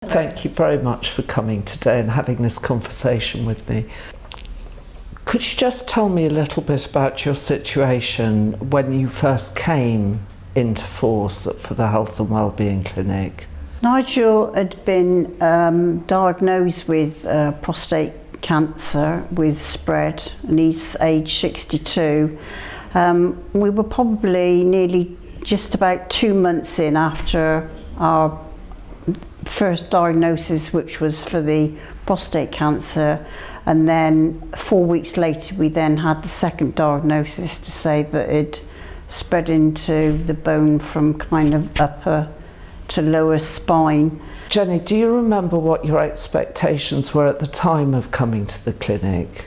Thank you very much for coming today and having this conversation with me. Could you just tell me a little bit about your situation when you first came into force for the Health and Wellbeing Clinic? Nigel had been diagnosed with prostate cancer with spread, and he's age 62. We were probably nearly just about 2 months in after our first diagnosis, which was for the prostate cancer, and then 4 weeks later we then had the second diagnosis to say that it spread into the bone from kind of upper to lower spine. Jenny, do you remember what your expectations were at the time of coming to the clinic?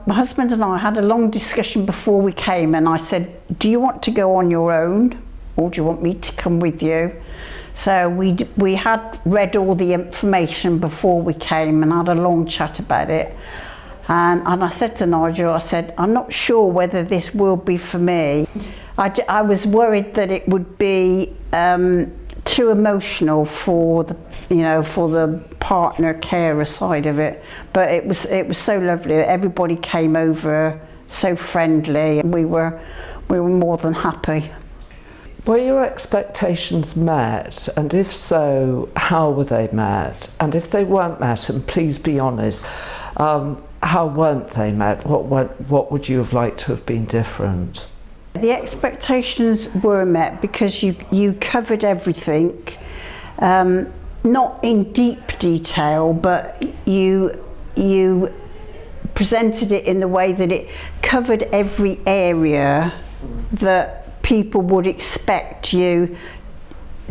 My husband and I had a long discussion before we came, and I said, do you want to go on your own or do you want me to come with you? So we had read all the information before we came and had a long chat about it. And I said to Nigel, I said, I'm not sure whether this will be for me. I was worried that it would be too emotional for the partner carer side of it, but it was so lovely. Everybody came over so friendly, and we were more than happy. Were your expectations met, and if so, how were they met? And if they weren't met, and please be honest, how weren't they met? What would you have liked to have been different? The expectations were met because you covered everything, not in deep detail, but you presented it in the way that it covered every area that people would expect you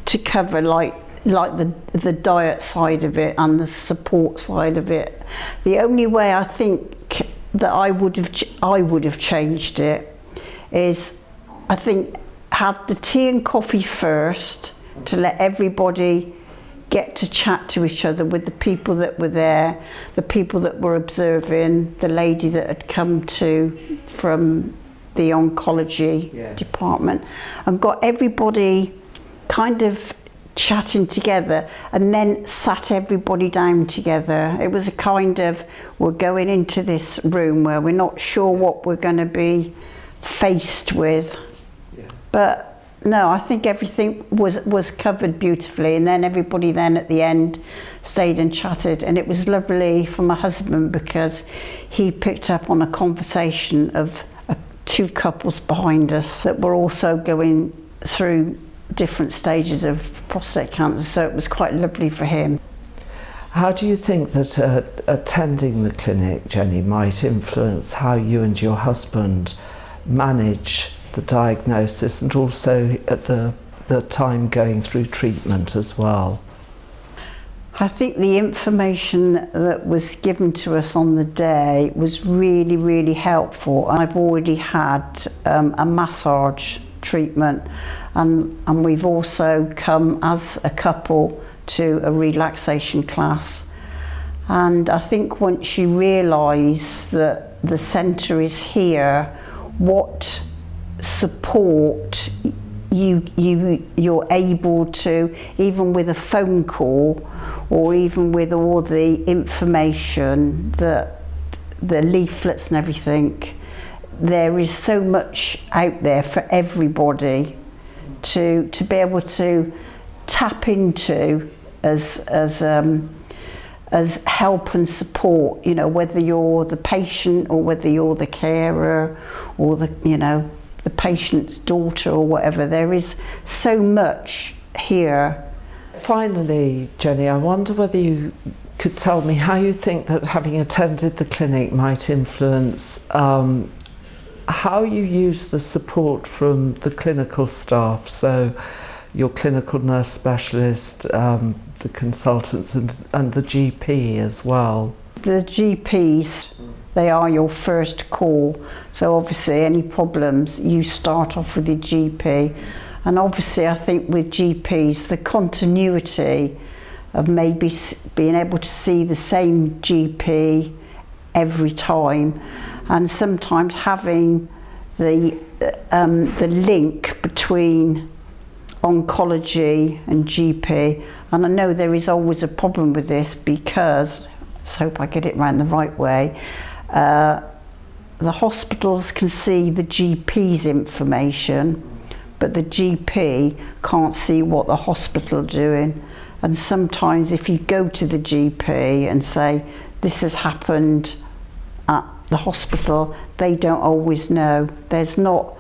to cover, like the diet side of it and the support side of it. The only way I think that I would have changed it is, I think, had the tea and coffee first to let everybody get to chat to each other, with the people that were there, the people that were observing, the lady that had come from the oncology department, and got everybody kind of chatting together, and then sat everybody down together. It was a kind of, we're going into this room where we're not sure what we're going to be faced with. But no, I think everything was covered beautifully, and then everybody then at the end stayed and chatted, and it was lovely for my husband because he picked up on a conversation of two couples behind us that were also going through different stages of prostate cancer, so it was quite lovely for him. How do you think that attending the clinic, Jenny, might influence how you and your husband manage the diagnosis, and also at the time going through treatment as well? I think the information that was given to us on the day was really, really helpful. I've already had a massage treatment, and we've also come as a couple to a relaxation class. And I think once you realise that the centre is here, what support you're able to, even with a phone call or even with all the information, the leaflets and everything, there is so much out there for everybody to be able to tap into as help and support, you know, whether you're the patient or whether you're the carer or the patient's daughter or whatever. There is so much here. Finally, Jenny, I wonder whether you could tell me how you think that having attended the clinic might influence how you use the support from the clinical staff, so your clinical nurse specialist, the consultants and the GP as well. The GPs, they are your first call, so obviously any problems you start off with the GP, and obviously I think with GPs the continuity of maybe being able to see the same GP every time, and sometimes having the link between oncology and GP, and I know there is always a problem with this because, let's hope I get it round the right way, the hospitals can see the GP's information, but the GP can't see what the hospital are doing. And sometimes if you go to the GP and say, this has happened at the hospital, they don't always know. There's not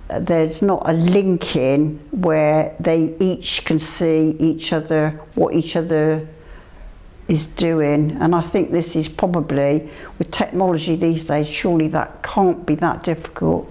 a link in where they each can see each other, what each other is doing. And I think this is probably, with technology these days, surely that can't be that difficult.